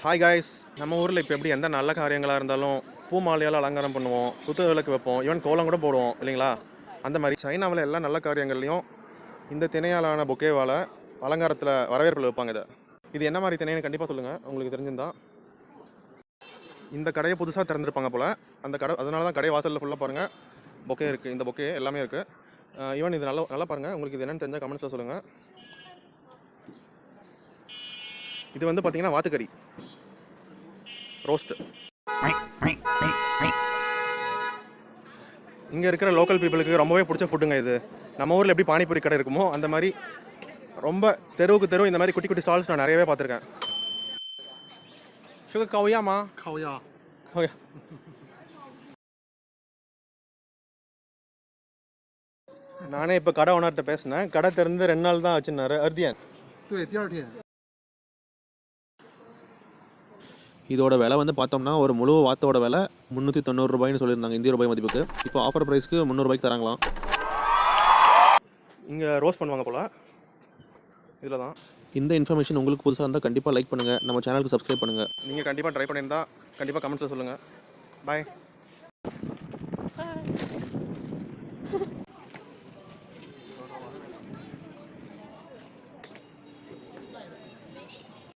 Hi guys, நம்ம ஊரில் இப்போ எப்படி எந்த நல்ல காரியங்களாக இருந்தாலும் பூ மாலையால் அலங்காரம் பண்ணுவோம், குத்து விளக்கு வைப்போம், ஈவன் கோலம் கூட போடுவோம் இல்லைங்களா? அந்த மாதிரி சைனாவில் எல்லா நல்ல காரியங்கள்லையும் இந்த திணையாலான பொக்கேவால் அலங்காரத்தில் வரவேற்பில் வைப்பாங்க. இது என்ன மாதிரி திணைன்னு கண்டிப்பாக சொல்லுங்கள் உங்களுக்கு தெரிஞ்சிருந்தா. இந்த கடையை புதுசாக திறந்துருப்பாங்க போல், அந்த கடை அதனால தான் கடை வாசலில் ஃபுல்லாக பாருங்கள் பொக்கே இருக்குது. இந்த பொக்கே எல்லாமே இருக்குது. ஈவன் இது நல்லா பாருங்கள். உங்களுக்கு இது என்னென்னு தெரிஞ்சால் கமெண்ட்ஸில் சொல்லுங்கள். இது வந்து பார்த்தீங்கன்னா வாத்துக்கறி ரோஸ்ட். இங்கே இருக்கிற லோக்கல் பீப்புளுக்கு ரொம்பவே பிடிச்ச ஃபுட்டுங்க இது. நம்ம ஊரில் எப்படி பானிபூரி கடை இருக்குமோ அந்த மாதிரி ரொம்ப தெருவுக்கு தெரு இந்த மாதிரி குட்டி குட்டி ஸ்டால்ஸ் நான் நிறையவே பார்த்துருக்கேன். சுகர் கவுயாமா? கவுயா. நானே இப்போ கடை ஓனர்கிட்ட பேசினேன். கடை திறந்து 2 நாள் தான் வச்சுருந்தாரு. அர்தியன். இதோட விலை வந்து பார்த்தோம்னா ஒரு முழு வாத்தோட விலை 390 ரூபாய்னு சொல்லியிருந்தாங்க இந்திய ரூபாய் மதிப்புக்கு. இப்போ ஆஃபர் ப்ரைஸ்க்கு 300 ரூபாய்க்கு தராங்களாம். இங்கே ரோஸ்ட் பண்ணுவாங்க போல் இதில் தான். இந்த இன்ஃபர்மேஷன் உங்களுக்கு புதுசாக இருந்தால் கண்டிப்பாக லைக் பண்ணுங்கள், நம்ம சேனலுக்கு சப்ஸ்கிரைப் பண்ணுங்கள். நீங்கள் கண்டிப்பாக ட்ரை பண்ணியிருந்தால் கண்டிப்பாக கமெண்ட்ஸில் சொல்லுங்கள். பாய்.